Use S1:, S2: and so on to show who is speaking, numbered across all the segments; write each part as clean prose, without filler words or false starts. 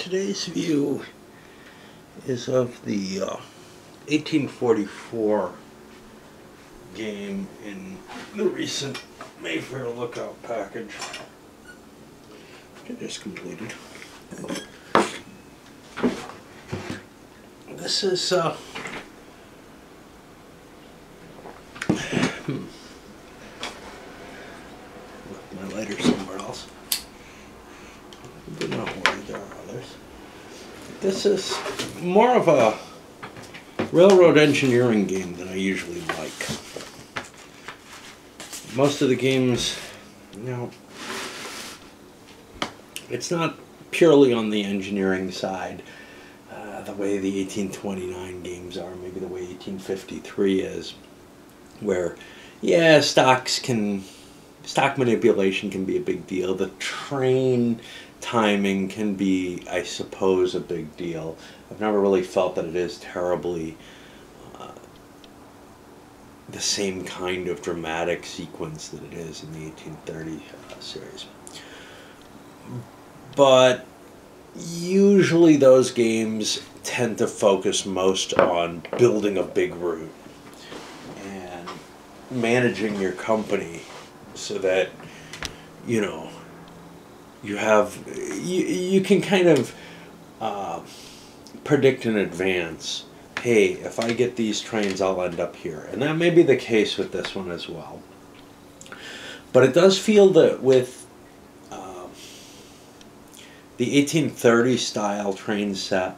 S1: Today's view is of the 1844 game in the recent Mayfair Lookout package that is completed. This is left my lighter somewhere else. Do not worry, there are others. This is more of a railroad engineering game than I usually like. Most of the games, it's not purely on the engineering side, the way the 1829 games are, maybe the way 1853 is, where, yeah, stock manipulation can be a big deal. The train timing can be, I suppose, a big deal. I've never really felt that it is terribly the same kind of dramatic sequence that it is in the 1830 series. But usually those games tend to focus most on building a big route and managing your company so that, you can kind of predict in advance, hey, if I get these trains, I'll end up here. And that may be the case with this one as well. But it does feel that with the 1830 style train set,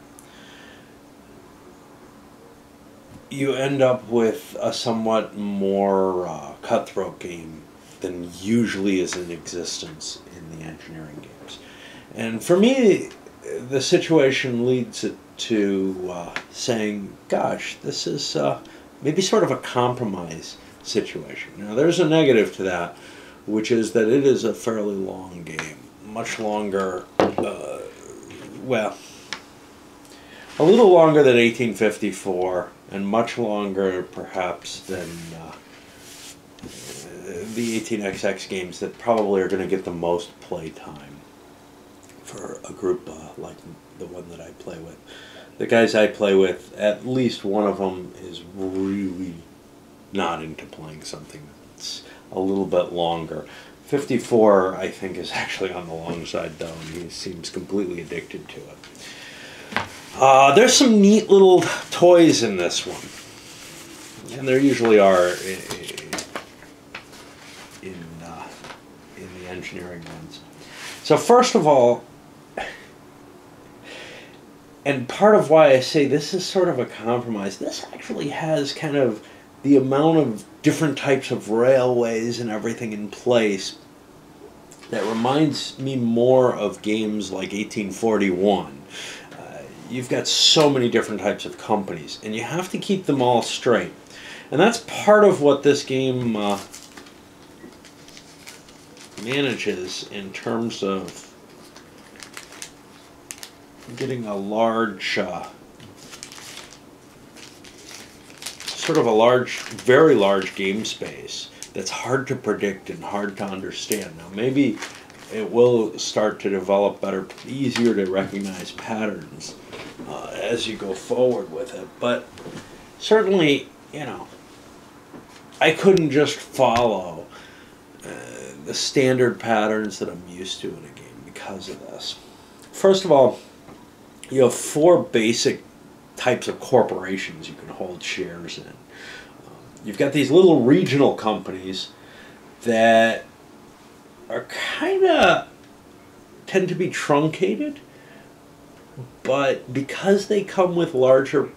S1: you end up with a somewhat more cutthroat game than usually is in existence in the engineering games. And for me, the situation leads it to saying, gosh, this is maybe sort of a compromise situation. Now, there's a negative to that, which is that it is a fairly long game. Much longer, well, a little longer than 1854, and much longer, perhaps, than the 18XX games that probably are going to get the most play time for a group like the one that I play with. The guys I play with, at least one of them is really not into playing something that's a little bit longer. 54, I think, is actually on the long side, though, and he seems completely addicted to it. There's some neat little toys in this one, and there usually are in the engineering ones. So first of all, and part of why I say this is sort of a compromise, this actually has kind of the amount of different types of railways and everything in place that reminds me more of games like 1841. You've got so many different types of companies, and you have to keep them all straight. And that's part of what this game manages in terms of getting a large, very large game space that's hard to predict and hard to understand. Now, maybe it will start to develop better, easier to recognize patterns as you go forward with it. But certainly, I couldn't just follow the standard patterns that I'm used to in a game because of this. First of all, you have four basic types of corporations you can hold shares in. You've got these little regional companies that are tend to be truncated, but because they come with larger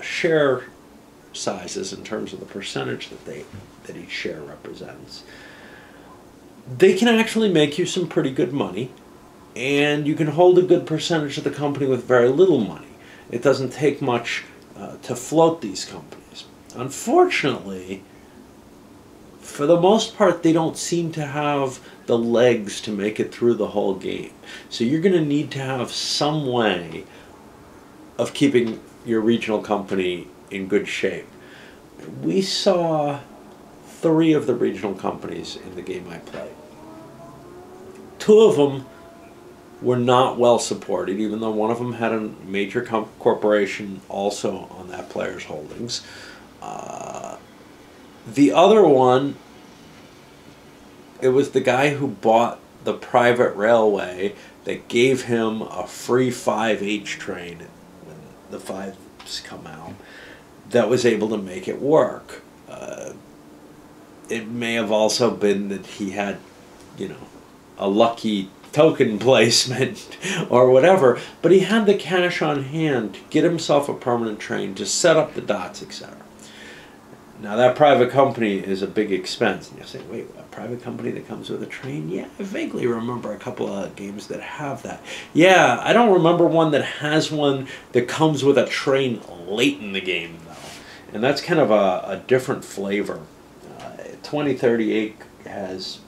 S1: share sizes in terms of the percentage that each share represents, they can actually make you some pretty good money, and you can hold a good percentage of the company with very little money. It doesn't take much to float these companies. Unfortunately, for the most part, they don't seem to have the legs to make it through the whole game. So you're going to need to have some way of keeping your regional company in good shape. We saw 3 of the regional companies in the game I played. 2 of them were not well supported, even though one of them had a major corporation also on that player's holdings. The other one, it was the guy who bought the private railway that gave him a free 5H train when the 5s come out, that was able to make it work. It may have also been that he had, you know, a lucky token placement or whatever, but he had the cash on hand to get himself a permanent train, to set up the dots, etc. Now that private company is a big expense, and you say, wait, a private company that comes with a train? Yeah, I vaguely remember a couple of games that have that. Yeah, I don't remember one that has one that comes with a train late in the game, though, and that's kind of a different flavor. 2038 has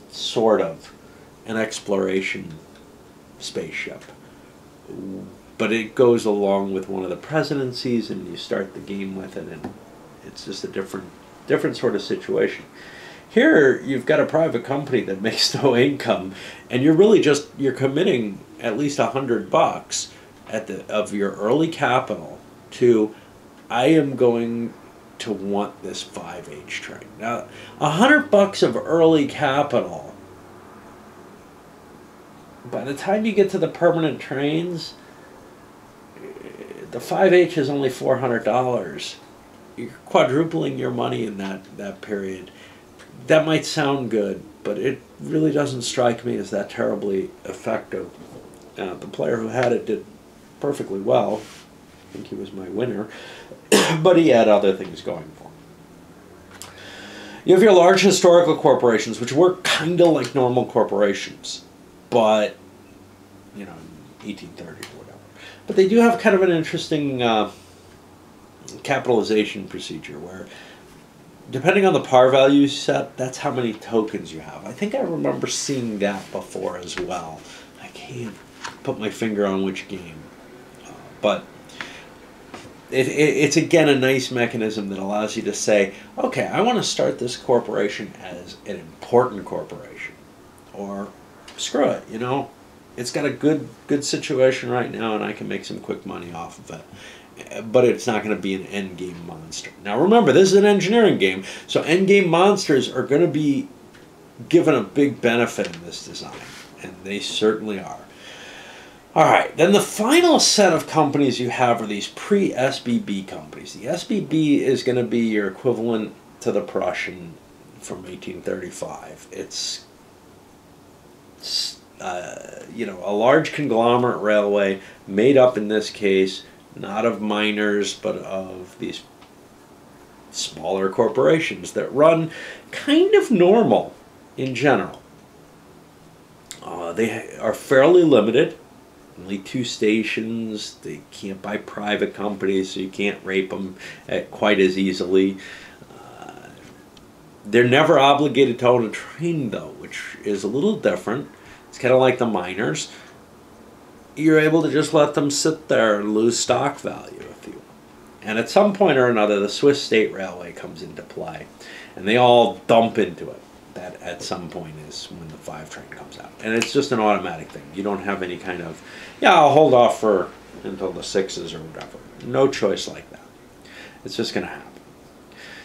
S1: sort of an exploration spaceship, but it goes along with one of the presidencies, and you start the game with it, and it's just a different sort of situation. Here you've got a private company that makes no income, and you're committing at least $100 of your early capital to, I am going to want this 5H train. Now, $100 of early capital, by the time you get to the permanent trains, the 5H is only $400. You're quadrupling your money in that period. That might sound good, but it really doesn't strike me as that terribly effective. The player who had it did perfectly well. I think he was my winner, but he had other things going for him. You have your large historical corporations, which work kind of like normal corporations, but, you know, 1830 or whatever. But they do have kind of an interesting capitalization procedure where, depending on the par value set, that's how many tokens you have. I think I remember seeing that before as well. I can't put my finger on which game, but it's again a nice mechanism that allows you to say, okay, I want to start this corporation as an important corporation, or screw it, you know, it's got a good situation right now and I can make some quick money off of it, but it's not going to be an end game monster. Now remember, this is an engineering game, so end game monsters are going to be given a big benefit in this design, and they certainly are. Alright, then the final set of companies you have are these pre-SBB companies. The SBB is going to be your equivalent to the Prussian from 1835. It's you know, a large conglomerate railway made up, in this case, not of miners, but of these smaller corporations that run kind of normal in general. They are fairly limited. Only 2 stations. They can't buy private companies, so you can't rape them quite as easily. They're never obligated to own a train, though, which is a little different. It's kind of like the miners. You're able to just let them sit there and lose stock value if you want. And at some point or another, the Swiss State Railway comes into play, and they all dump into it. That at some point is when the 5 train comes out, and it's just an automatic thing. You don't have any kind of, yeah, I'll hold off until the 6s or whatever. No choice like that. It's just going to happen.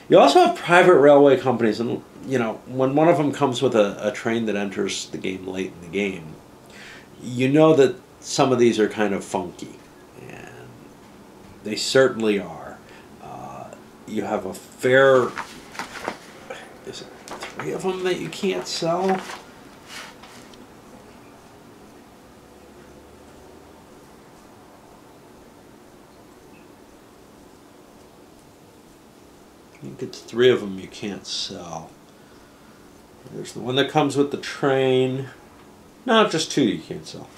S1: You also have private railway companies, and you know, when one of them comes with a train that enters the game late in the game, you know that some of these are kind of funky, and they certainly are. You have a fair, is it 3 of them that you can't sell? I think it's 3 of them you can't sell. There's the one that comes with the train. No, just 2 you can't sell.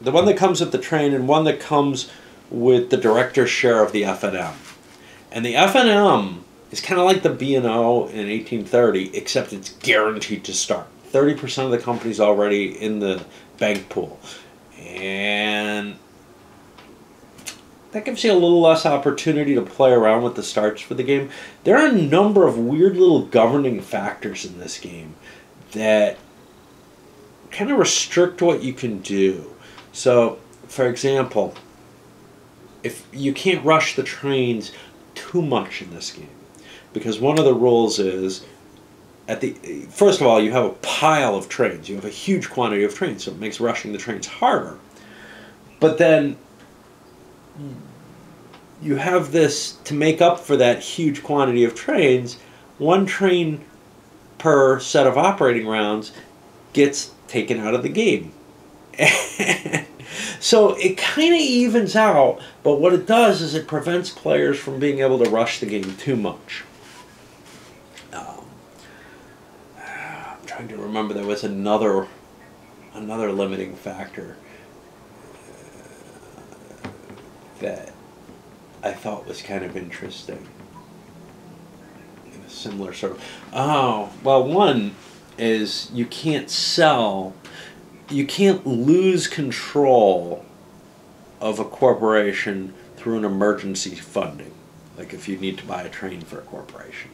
S1: The one that comes with the train, and one that comes with the director's share of the F&M. And the F&M is kind of like the B&O in 1830, except it's guaranteed to start. 30% of the company's already in the bank pool. And that gives you a little less opportunity to play around with the starts for the game. There are a number of weird little governing factors in this game that kind of restrict what you can do. So, for example, if you can't rush the trains too much in this game, because one of the rules is first of all, you have a pile of trains. You have a huge quantity of trains, so it makes rushing the trains harder. But then you have this, to make up for that huge quantity of trains, one train per set of operating rounds gets taken out of the game. So it kind of evens out, but what it does is it prevents players from being able to rush the game too much. I'm trying to remember, there was another limiting factor that I thought was kind of interesting. In a similar sort of... Oh, well, one is you can't lose control of a corporation through an emergency funding, like if you need to buy a train for a corporation.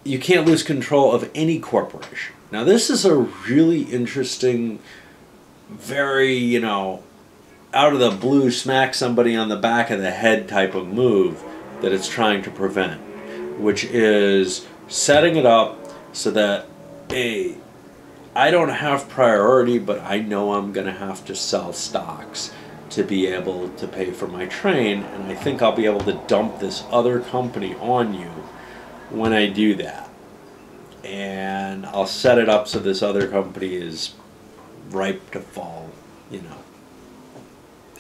S1: You can't lose control of any corporation. Now, this is a really interesting, very, out of the blue, smack somebody on the back of the head type of move that it's trying to prevent, which is setting it up so that, I don't have priority, but I know I'm going to have to sell stocks to be able to pay for my train, and I think I'll be able to dump this other company on you when I do that. And I'll set it up so this other company is ripe to fall,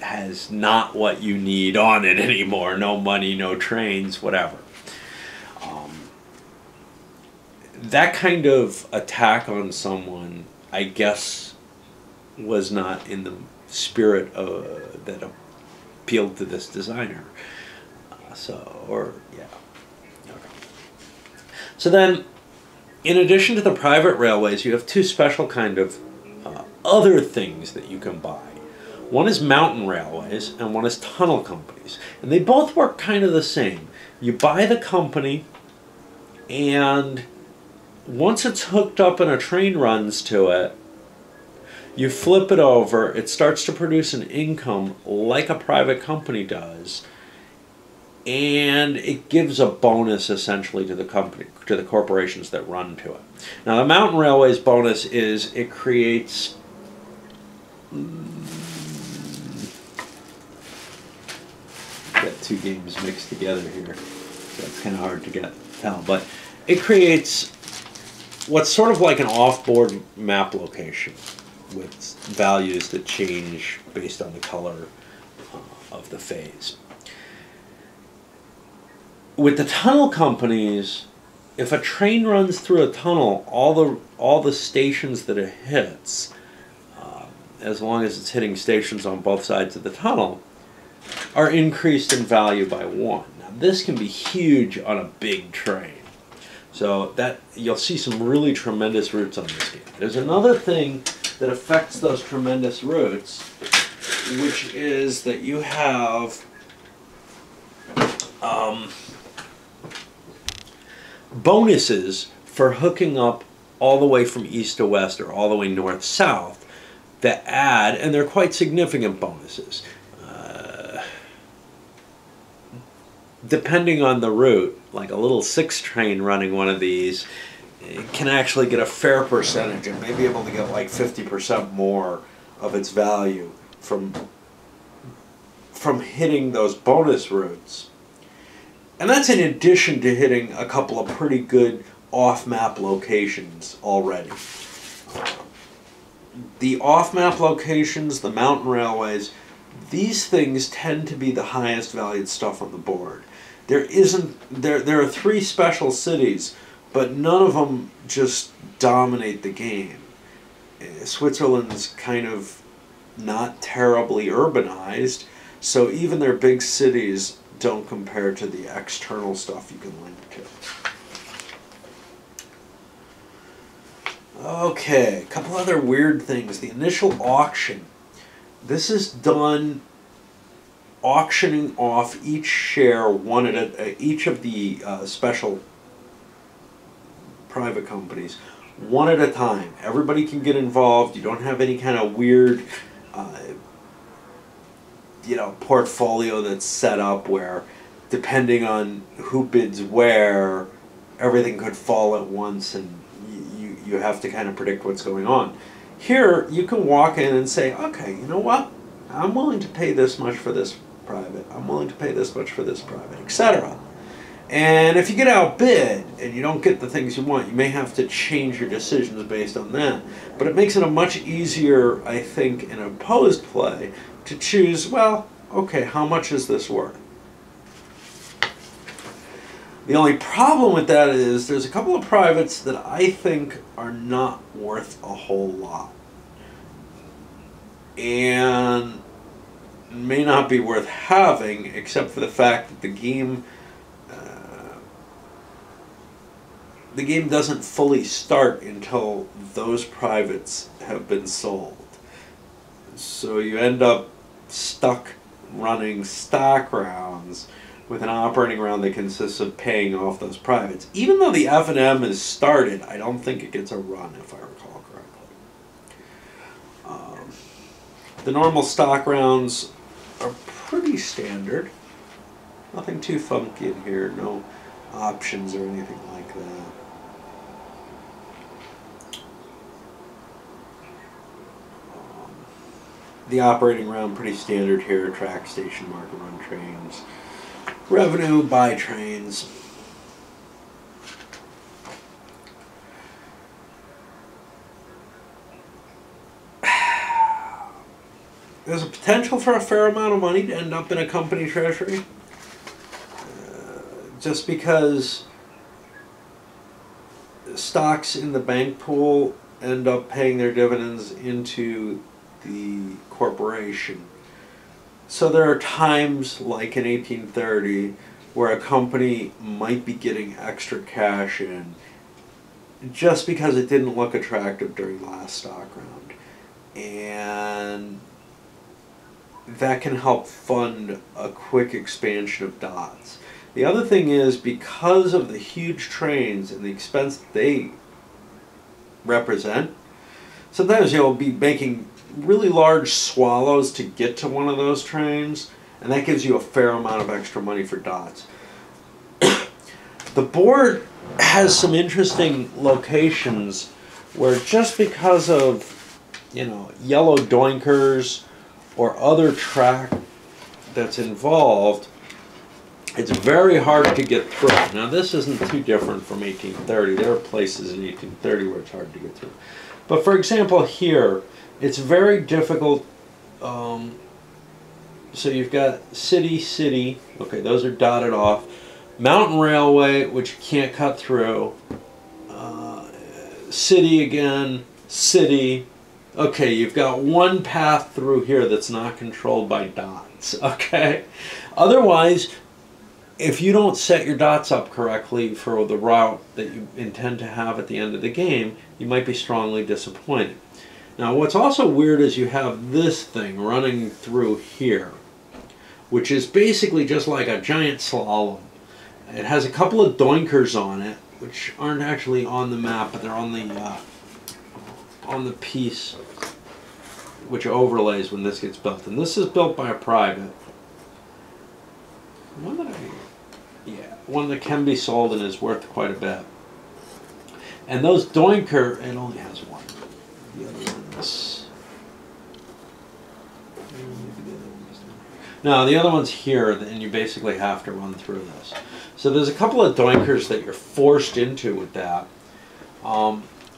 S1: has not what you need on it anymore. No money, no trains, whatever. That kind of attack on someone, I guess, was not in the spirit that appealed to this designer. Okay. So then, in addition to the private railways, you have two special kind of other things that you can buy. One is mountain railways, and one is tunnel companies. And they both work kind of the same. You buy the company, and once it's hooked up and a train runs to it, you flip it over, it starts to produce an income like a private company does, and it gives a bonus essentially to the company, to the corporations that run to it. Now, the mountain railways bonus is it creates got two games mixed together here, so it's kind of hard to tell, but it creates what's sort of like an off-board map location with values that change based on the color of the phase. With the tunnel companies, if a train runs through a tunnel, all the stations that it hits, as long as it's hitting stations on both sides of the tunnel, are increased in value by 1. Now, this can be huge on a big train. So that you'll see some really tremendous routes on this game. There's another thing that affects those tremendous routes, which is that you have bonuses for hooking up all the way from east to west or all the way north-south that add, and they're quite significant bonuses. Depending on the route, like a little 6 train running one of these, it can actually get a fair percentage and may be able to get like 50% more of its value from hitting those bonus routes. And that's in addition to hitting a couple of pretty good off-map locations already. The off-map locations, the mountain railways, these things tend to be the highest valued stuff on the board. There are 3 special cities, but none of them just dominate the game. Switzerland's kind of not terribly urbanized, so even their big cities don't compare to the external stuff you can link to. Okay, a couple other weird things. The initial auction. This is done auctioning off each share one at each of the special private companies, one at a time. Everybody can get involved. You don't have any kind of weird, portfolio that's set up where, depending on who bids where, everything could fall at once, and you have to kind of predict what's going on. Here, you can walk in and say, okay, you know what? I'm willing to pay this much for this private. I'm willing to pay this much for this private, etc. And if you get outbid and you don't get the things you want, you may have to change your decisions based on that. But it makes it a much easier, I think, in opposed play to choose, well, okay, how much is this worth? The only problem with that is there's a couple of privates that I think are not worth a whole lot. And may not be worth having, except for the fact that the game doesn't fully start until those privates have been sold. So you end up stuck running stock rounds with an operating round that consists of paying off those privates. Even though the F&M is started, I don't think it gets a run, if I recall correctly. The normal stock rounds are pretty standard. Nothing too funky in here, no options or anything like that. The operating round, pretty standard here, track, station, market, run trains. Revenue, buy trains. There's a potential for a fair amount of money to end up in a company treasury. Just because stocks in the bank pool end up paying their dividends into the corporation. So there are times, like in 1830, where a company might be getting extra cash in just because it didn't look attractive during the last stock round. And that can help fund a quick expansion of dots. The other thing is, because of the huge trains and the expense they represent, sometimes you'll be making really large swallows to get to one of those trains, and that gives you a fair amount of extra money for dots. The board has some interesting locations where, just because of, yellow doinkers or other track that's involved, it's very hard to get through. Now, this isn't too different from 1830. There are places in 1830 where it's hard to get through. But for example, here, it's very difficult. So you've got city, okay, those are dotted off. Mountain railway, which you can't cut through. City again, city. Okay, you've got one path through here that's not controlled by dots, okay? Otherwise, if you don't set your dots up correctly for the route that you intend to have at the end of the game, you might be strongly disappointed. Now, what's also weird is you have this thing running through here, which is basically just like a giant slalom. It has a couple of doinkers on it, which aren't actually on the map, but they're on the piece which overlays when this gets built. And this is built by a private. One that can be sold and is worth quite a bit. And those doinker, it only has one. The other one's... No, the other one's here, and you basically have to run through this. So there's a couple of doinkers that you're forced into with that.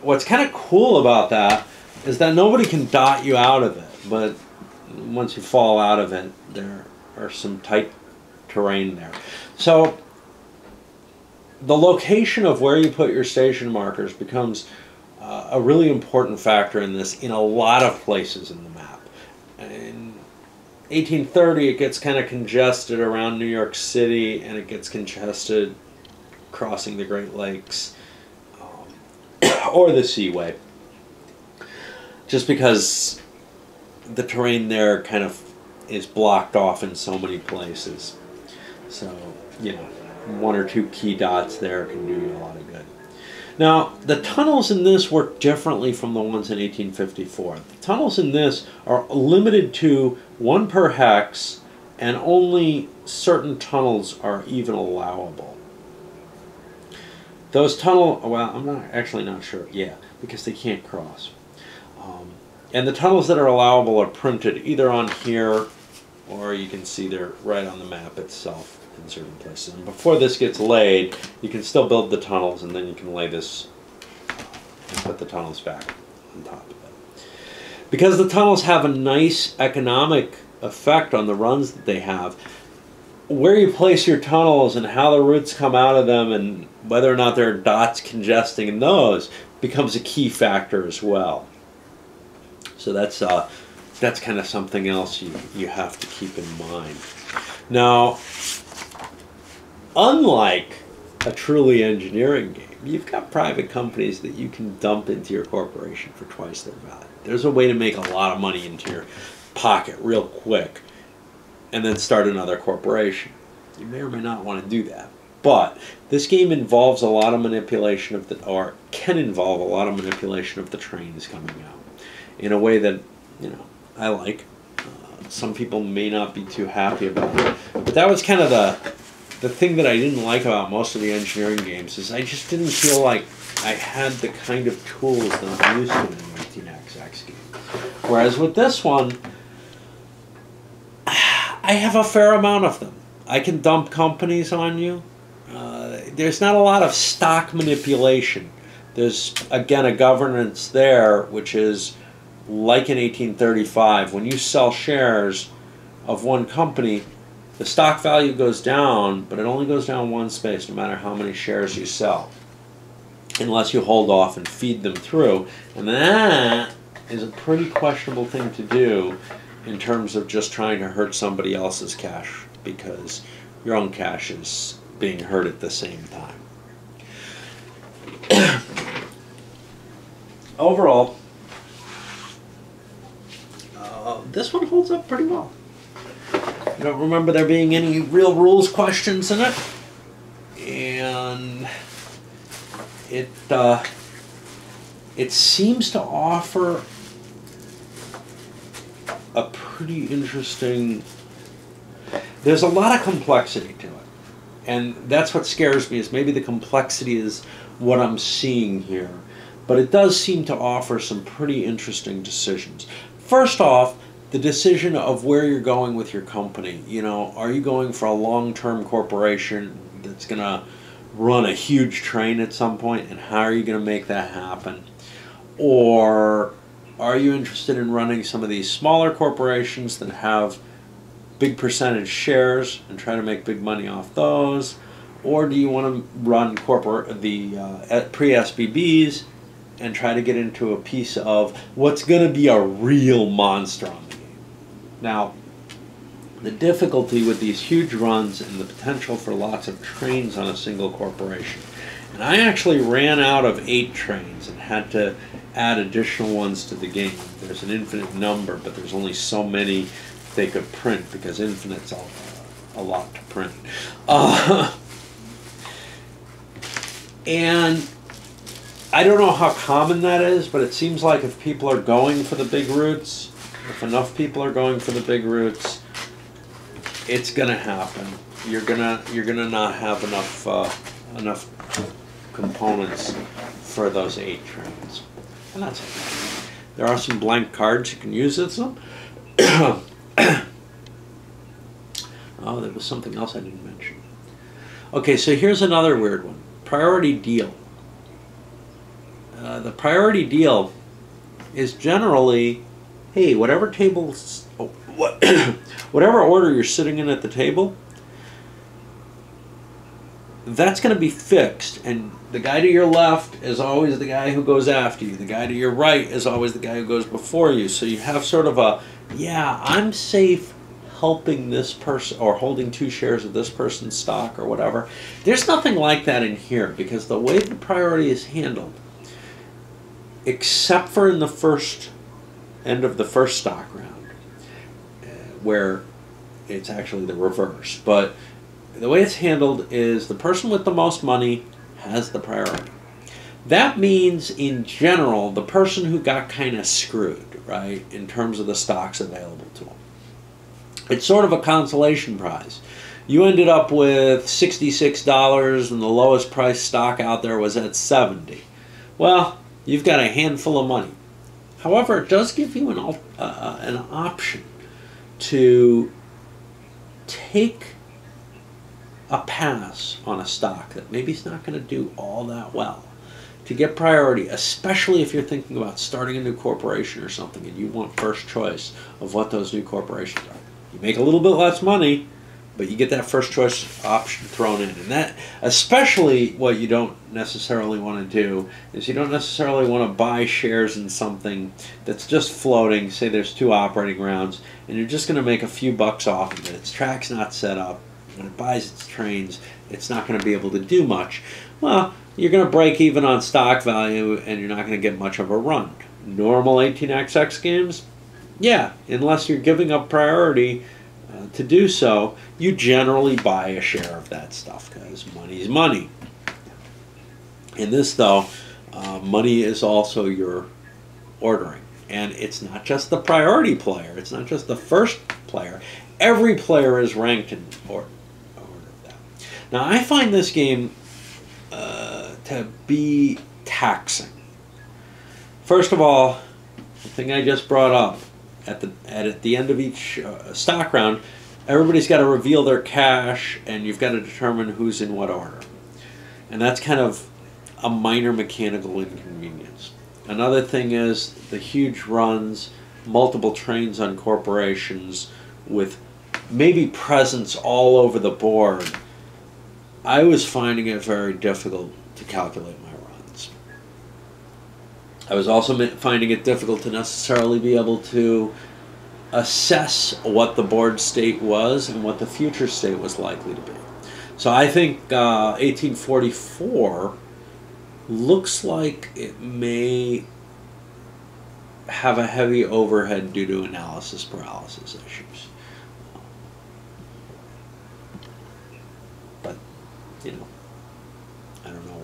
S1: What's kind of cool about that is that nobody can dot you out of it, but once you fall out of it, there are some tight terrain there. So the location of where you put your station markers becomes a really important factor in this in a lot of places in the map. In 1830, it gets kind of congested around New York City, and it gets congested crossing the Great Lakes or the Seaway, just because the terrain there kind of is blocked off in so many places. So, one or two key dots there can do you a lot of good. Now, the tunnels in this work differently from the ones in 1854. The tunnels in this are limited to 1 per hex, and only certain tunnels are even allowable. Those well, I'm not sure. Yeah, because they can't cross. And the tunnels that are allowable are printed either on here, or you can see they're right on the map itself in certain places. And before this gets laid, you can still build the tunnels, and then you can lay this and put the tunnels back on top of it. Because the tunnels have a nice economic effect on the runs that they have, where you place your tunnels and how the roots come out of them and whether or not there are dots congesting in those becomes a key factor as well. So that's kind of something else you have to keep in mind. Now, unlike a truly engineering game, you've got private companies that you can dump into your corporation for twice their value. There's a way to make a lot of money into your pocket real quick and then start another corporation. You may or may not want to do that. But this game involves a lot of manipulation of or can involve a lot of manipulation of the trains coming out in a way that, you know, I like. Some people may not be too happy about it. But that was kind of the thing that I didn't like about most of the engineering games, is I just didn't feel like I had the kind of tools that I'm used to in an 18xx game. Whereas with this one, I have a fair amount of them. I can dump companies on you. There's not a lot of stock manipulation. There's, again, a governance there, which is like in 1835. When you sell shares of one company, the stock value goes down, but it only goes down one space no matter how many shares you sell, unless you hold off and feed them through. And that is a pretty questionable thing to do in terms of just trying to hurt somebody else's cash, because your own cash is being hurt at the same time. Overall, this one holds up pretty well. I don't remember there being any real rules questions in it, and it seems to offer a pretty interesting. There's a lot of complexity to it, and that's what scares me, is maybe the complexity is what I'm seeing here, but it does seem to offer some pretty interesting decisions. First off, the decision of where you're going with your company. You know, are you going for a long-term corporation that's going to run a huge train at some point, and how are you going to make that happen? Or are you interested in running some of these smaller corporations that have big percentage shares and try to make big money off those? Or do you want to run pre-SBBs and try to get into a piece of what's going to be a real monster on the game? Now, the difficulty with these huge runs and the potential for lots of trains on a single corporation. And I actually ran out of 8 trains and had to add additional ones to the game. There's an infinite number, but there's only so many they could print, because infinite's a lot to print. And I don't know how common that is, but it seems like if people are going for the big routes, if enough people are going for the big routes, it's gonna happen. You're gonna not have enough components for those 8 trains, and that's okay. There are some blank cards you can use as them. Oh, there was something else I didn't mention. Okay, so here's another weird one. Priority deal. The priority deal is generally, hey, whatever tables, whatever order you're sitting in at the table, that's going to be fixed, and the guy to your left is always the guy who goes after you. The guy to your right is always the guy who goes before you. So you have sort of a, yeah, I'm safe helping this person or holding 2 shares of this person's stock or whatever. There's nothing like that in here, because the way the priority is handled, except for in the first end of the first stock round, where it's actually the reverse, but the way it's handled is the person with the most money has the priority. That means, in general, the person who got kind of screwed, right, in terms of the stocks available to them. It's sort of a consolation prize. You ended up with $66 and the lowest price stock out there was at $70. Well, you've got a handful of money. However, it does give you an option to take a pass on a stock that maybe it's not going to do all that well, to get priority, especially if you're thinking about starting a new corporation or something and you want first choice of what those new corporations are. You make a little bit less money, but you get that first choice option thrown in. And that, especially what you don't necessarily want to do, is you don't necessarily want to buy shares in something that's just floating. Say there's 2 operating rounds, and you're just going to make a few bucks off of it. Its track's not set up. When it buys its trains, it's not going to be able to do much. Well, you're going to break even on stock value, and you're not going to get much of a run. Normal 18xx games, yeah, unless you're giving up priority to do so, you generally buy a share of that stuff because money's money. In this, though, money is also your ordering. And it's not just the priority player. It's not just the first player. Every player is ranked in order of that. Now, I find this game to be taxing. First of all, the thing I just brought up, at the end of each stock round, everybody's got to reveal their cash, and you've got to determine who's in what order. And that's kind of a minor mechanical inconvenience. Another thing is the huge runs, multiple trains on corporations with maybe presence all over the board. I was finding it very difficult to calculate my runs. I was also finding it difficult to necessarily be able to assess what the board state was and what the future state was likely to be. So I think 1844 looks like it may have a heavy overhead due to analysis paralysis issues. But, you know, I don't know.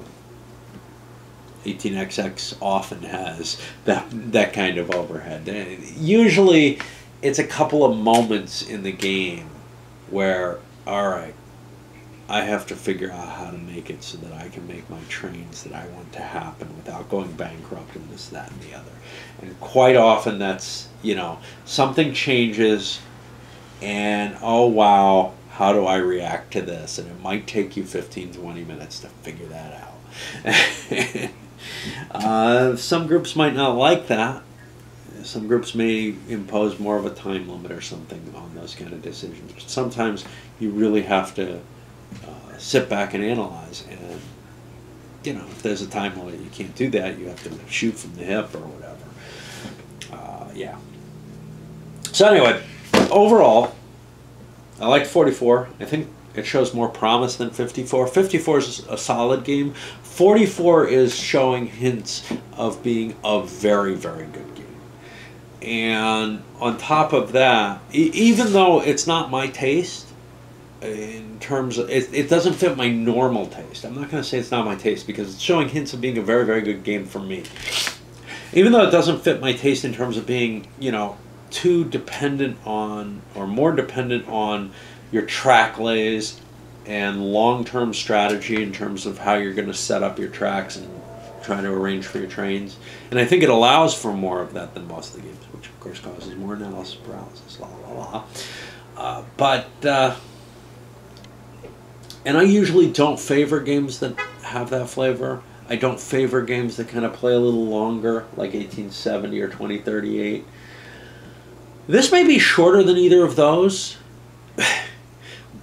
S1: 18xx often has that kind of overhead. Usually it's a couple of moments in the game where, all right, I have to figure out how to make it so that I can make my trains that I want to happen without going bankrupt and this, that, and the other. And quite often that's, you know, something changes and, oh wow, how do I react to this? And it might take you 15, 20 minutes to figure that out. Some groups might not like that. Some groups may impose more of a time limit or something on those kind of decisions. But sometimes you really have to sit back and analyze. And, you know, if there's a time limit, you can't do that. You have to shoot from the hip or whatever. Yeah. So anyway, overall, I liked 44. I think it shows more promise than 54. 54 is a solid game. 44 is showing hints of being a very, very good game. And on top of that, even though it's not my taste, in terms of, it doesn't fit my normal taste. I'm not going to say it's not my taste because it's showing hints of being a very, very good game for me. Even though it doesn't fit my taste in terms of being, you know, too dependent on, or more dependent on your track lays and long-term strategy in terms of how you're going to set up your tracks and try to arrange for your trains. And I think it allows for more of that than most of the games, which of course causes more analysis paralysis, la la la. And I usually don't favor games that have that flavor. I don't favor games that kind of play a little longer, like 1870 or 2038. This may be shorter than either of those,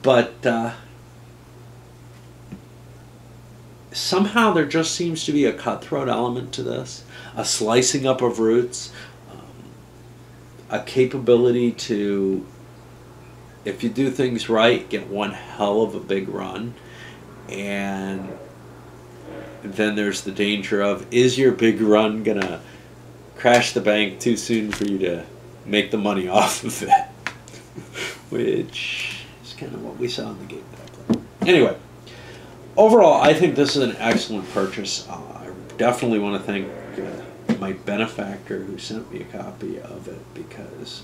S1: but somehow there just seems to be a cutthroat element to this, a slicing up of routes, a capability to, if you do things right, get one hell of a big run. And then there's the danger of, is your big run going to crash the bank too soon for you to make the money off of it? Which is kind of what we saw in the game that I played. Anyway, overall, I think this is an excellent purchase. I definitely want to thank my benefactor who sent me a copy of it, because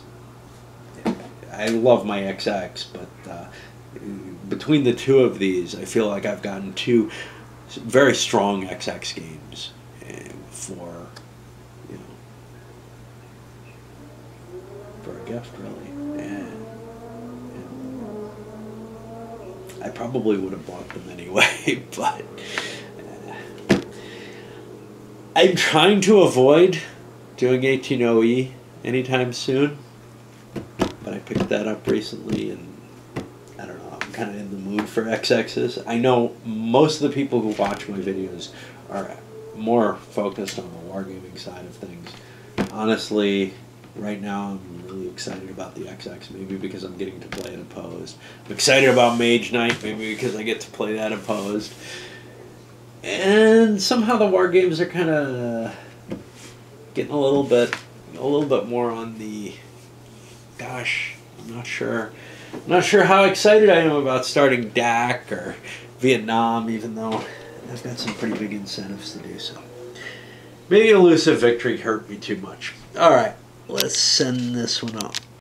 S1: I love my XX, but between the two of these, I feel like I've gotten two very strong XX games for, you know, for a gift, really. And I probably would have bought them anyway, but I'm trying to avoid doing 18OE anytime soon, but I picked that up recently, and I don't know, I'm kind of in the mood for XXs. I know most of the people who watch my videos are more focused on the wargaming side of things. Honestly, right now I'm really excited about the XX, maybe because I'm getting to play it opposed. I'm excited about Mage Knight, maybe because I get to play that opposed. And somehow the war games are kind of getting a little bit more on the, gosh, I'm not sure how excited I am about starting DAC or Vietnam, even though I've got some pretty big incentives to do so. Maybe Elusive Victory hurt me too much. All right, let's send this one up.